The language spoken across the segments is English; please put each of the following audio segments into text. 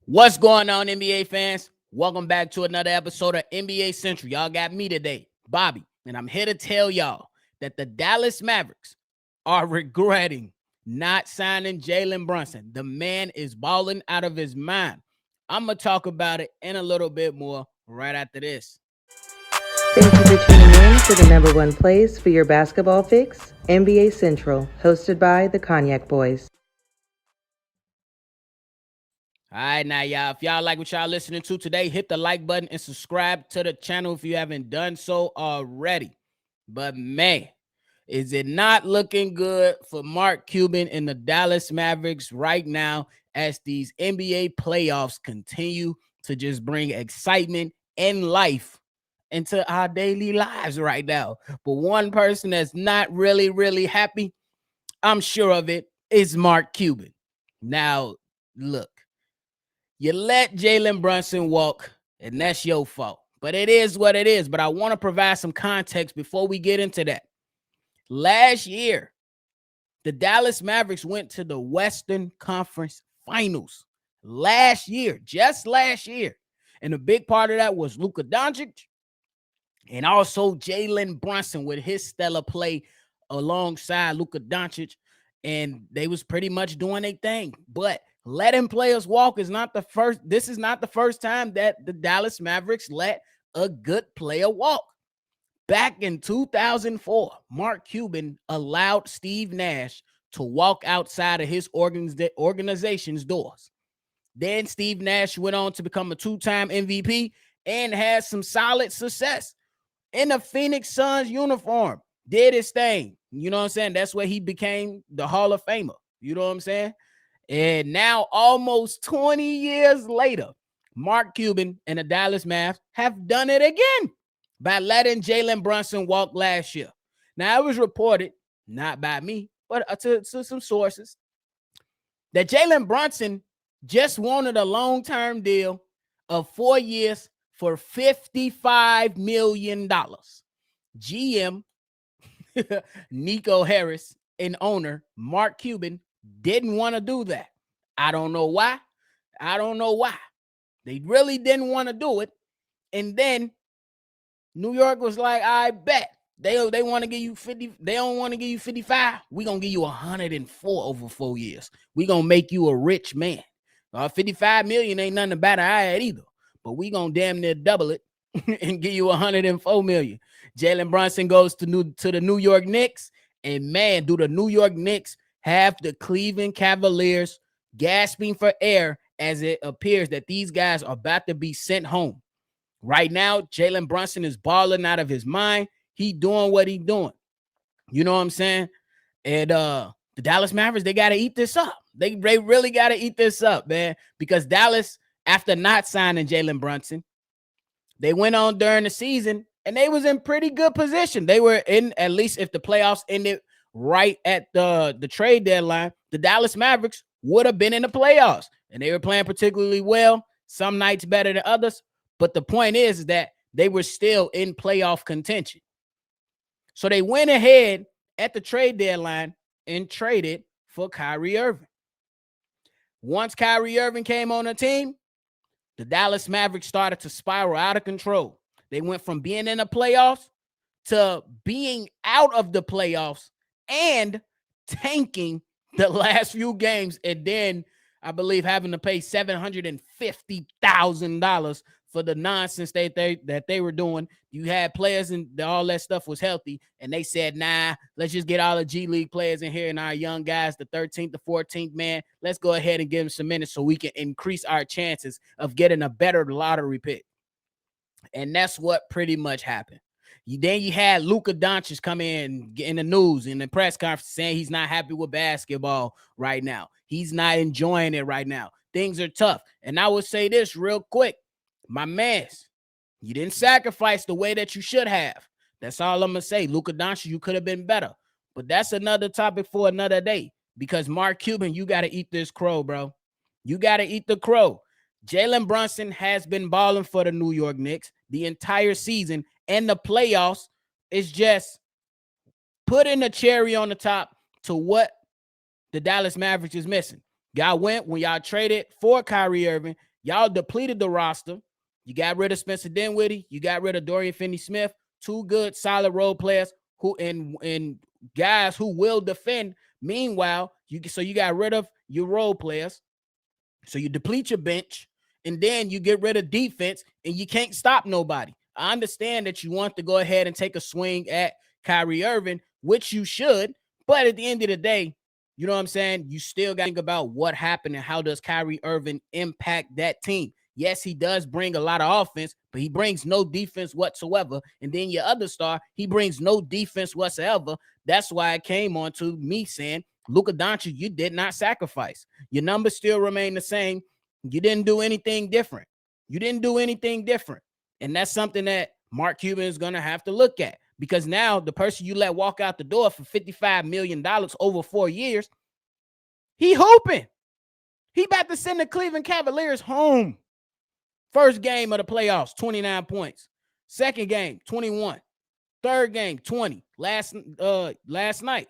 What's going on, NBA fans? Welcome back to another episode of NBA Central. Y'all got me today, Bobby, and I'm here to tell y'all that the Dallas Mavericks are regretting not signing Jalen Brunson. The man is balling out of his mind. I'm going to talk about it in a little bit more right after this. Thank you for tuning in to the number one place for your basketball fix, NBA Central, hosted by the Cognac Boys. All right, now, y'all, if y'all like what y'all listening to today, hit the like button and subscribe to the channel if you haven't done so already. But, man, is it not looking good for Mark Cuban and the Dallas Mavericks right now as these NBA playoffs continue to just bring excitement and life into our daily lives right now? But one person that's not really happy, I'm sure of it, is Mark Cuban. Now, look. You let Jalen Brunson walk, and that's your fault. But it is what it is. But I want to provide some context before we get into that. Last year, the Dallas Mavericks went to the Western Conference Finals. Just last year. And a big part of that was Luka Doncic and also Jalen Brunson with his stellar play alongside Luka Doncic. And they was pretty much doing their thing. But letting players walk is not the first. This is not the first time that the Dallas Mavericks let a good player walk. Back in 2004, Mark Cuban allowed Steve Nash to walk outside of his organization's doors. Then Steve Nash went on to become a two-time MVP and had some solid success in the Phoenix Suns uniform. Did his thing. You know what I'm saying? That's where he became the Hall of Famer. You know what I'm saying? And now, almost 20 years later, Mark Cuban and the Dallas Mavs have done it again by letting Jalen Brunson walk last year. Now, it was reported, not by me, but to some sources, that Jalen Brunson just wanted a long-term deal of 4 years for $55 million. GM Nico Harris and owner Mark Cuban didn't want to do that. I don't know why. They really didn't want to do it. And then New York was like, I bet. They want to give you 50. They don't want to give you 55. We're going to give you 104 over 4 years. We're going to make you a rich man. 55 million ain't nothing about an eye either. But we going to damn near double it and give you 104 million. Jalen Brunson goes to the New York Knicks. And man, do the New York Knicks have the Cleveland Cavaliers gasping for air as it appears that these guys are about to be sent home. Right now, Jalen Brunson is balling out of his mind. He doing what he doing. You know what I'm saying? And the Dallas Mavericks, they got to eat this up. They really got to eat this up, man, because Dallas, after not signing Jalen Brunson, they went on during the season and they was in pretty good position. They were in, at least if the playoffs ended right at the trade deadline, the Dallas Mavericks would have been in the playoffs. And they were playing particularly well, some nights better than others. But the point is that they were still in playoff contention. So they went ahead at the trade deadline and traded for Kyrie Irving. Once Kyrie Irving came on the team, the Dallas Mavericks started to spiral out of control. They went from being in the playoffs to being out of the playoffs and tanking the last few games, and then I believe having to pay $750,000 for the nonsense that they were doing. You had players and all that stuff was healthy, and they said, nah, let's just get all the G League players in here and our young guys, the 13th, the 14th man. Let's go ahead and give them some minutes so we can increase our chances of getting a better lottery pick. And that's what pretty much happened. Then you had Luka Doncic come in the news in the press conference saying he's not happy with basketball right now. He's not enjoying it right now. Things are tough. And I would say this real quick. My man, you didn't sacrifice the way that you should have. That's all I'm going to say. Luka Doncic, you could have been better. But that's another topic for another day. Because Mark Cuban, you got to eat this crow, bro. You got to eat the crow. Jalen Brunson has been balling for the New York Knicks the entire season, and the playoffs is just putting a cherry on the top to what the Dallas Mavericks is missing. Y'all went when y'all traded for Kyrie Irving. Y'all depleted the roster. You got rid of Spencer Dinwiddie. You got rid of Dorian Finney-Smith. Two good, solid role players who and guys who will defend. Meanwhile, you got rid of your role players. So you deplete your bench, and then you get rid of defense, and you can't stop nobody. I understand that you want to go ahead and take a swing at Kyrie Irving, which you should, but at the end of the day, you know what I'm saying? You still got to think about what happened and how does Kyrie Irving impact that team. Yes, he does bring a lot of offense, but he brings no defense whatsoever. And then your other star, he brings no defense whatsoever. That's why it came on to me saying, Luka Doncic, you did not sacrifice. Your numbers still remain the same. You didn't do anything different. You didn't do anything different. And that's something that Mark Cuban is going to have to look at, because now the person you let walk out the door for $55 million over 4 years, he hooping. He about to send the Cleveland Cavaliers home. First game of the playoffs, 29 points. Second game, 21. Third game, 20. Last night.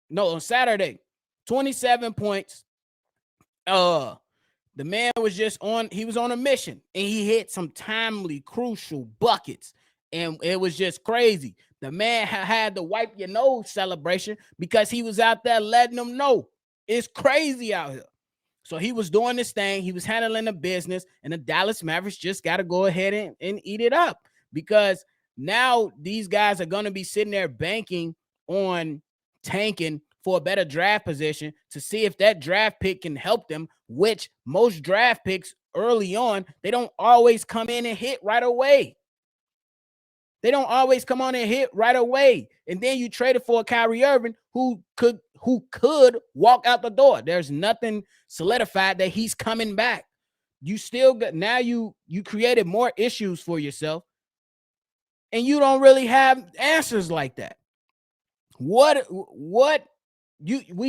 No, on Saturday, 27 points. The man was he was on a mission, and he hit some timely, crucial buckets, and it was just crazy. The man had the wipe your nose celebration because he was out there letting them know it's crazy out here. So he was doing this thing. He was handling the business, and the Dallas Mavericks just got to go ahead and eat it up, because now these guys are going to be sitting there banking on tanking for a better draft position to see if that draft pick can help them, which most draft picks early on, they don't always come in and hit right away. They don't always come on and hit right away. And then you traded for a Kyrie Irving who could walk out the door. There's nothing solidified that he's coming back. You still got, now you created more issues for yourself, and you don't really have answers like that. We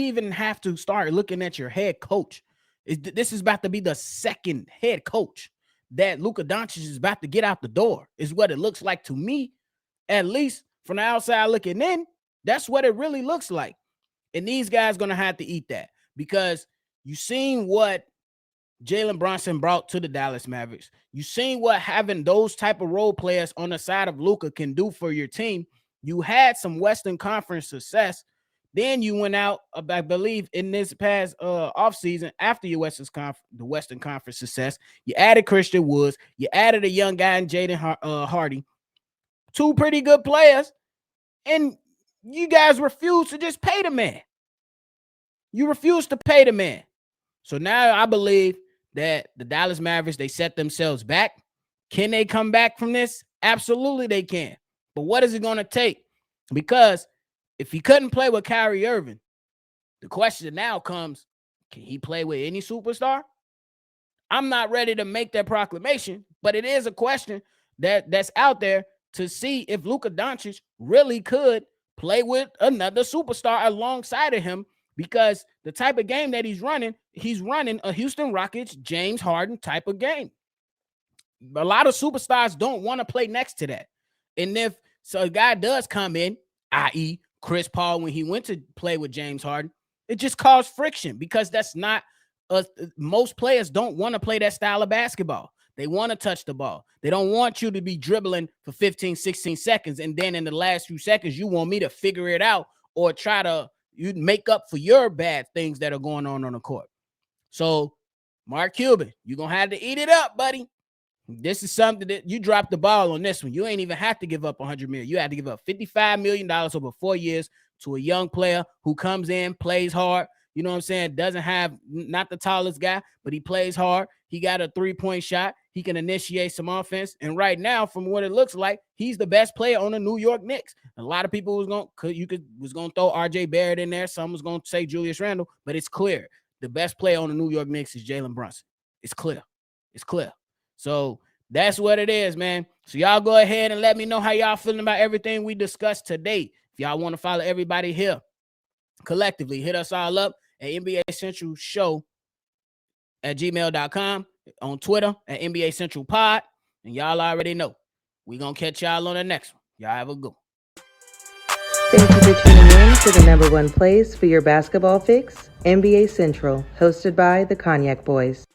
even have to start looking at your head coach. This is about to be the second head coach that Luka Doncic is about to get out the door, is what it looks like to me. At least from the outside looking in, that's what it really looks like. And these guys going to have to eat that, because you seen what Jalen Brunson brought to the Dallas Mavericks. You seen what having those type of role players on the side of Luka can do for your team. You had some Western Conference success. Then you went out, I believe, in this past offseason after your the Western Conference success. You added Christian Woods. You added a young guy in Jaden Hardy. Two pretty good players. And you guys refuse to just pay the man. You refuse to pay the man. So now I believe that the Dallas Mavericks, they set themselves back. Can they come back from this? Absolutely they can. But what is it going to take? Because if he couldn't play with Kyrie Irving, the question now comes, can he play with any superstar? I'm not ready to make that proclamation, but it is a question that's out there to see if Luka Doncic really could play with another superstar alongside of him, because the type of game that he's running a Houston Rockets, James Harden type of game. A lot of superstars don't want to play next to that. And if so a guy does come in, i.e. Chris Paul, when he went to play with James Harden, it just caused friction, because that's not most players don't want to play that style of basketball. They want to touch the ball. They don't want you to be dribbling for 15, 16 seconds, and then in the last few seconds, you want me to figure it out or try to make up for your bad things that are going on the court. So, Mark Cuban, you're going to have to eat it up, buddy. This is something that you dropped the ball on this one. You ain't even have to give up $100 million. You had to give up $55 million over 4 years to a young player who comes in, plays hard. You know what I'm saying? Doesn't have, not the tallest guy, but he plays hard. He got a 3-point shot. He can initiate some offense. And right now, from what it looks like, he's the best player on the New York Knicks. A lot of people was going to throw RJ Barrett in there. Some was going to say Julius Randle, but it's clear. The best player on the New York Knicks is Jalen Brunson. It's clear. It's clear. So that's what it is, man. So y'all go ahead and let me know how y'all feeling about everything we discussed today. If y'all want to follow everybody here collectively, hit us all up at NBA Central Show at gmail.com, on Twitter at NBA Central Pod. And y'all already know, we're going to catch y'all on the next one. Y'all have a good one. Thank you for tuning in to the #1 place for your basketball fix, NBA Central, hosted by the Cognac Boys.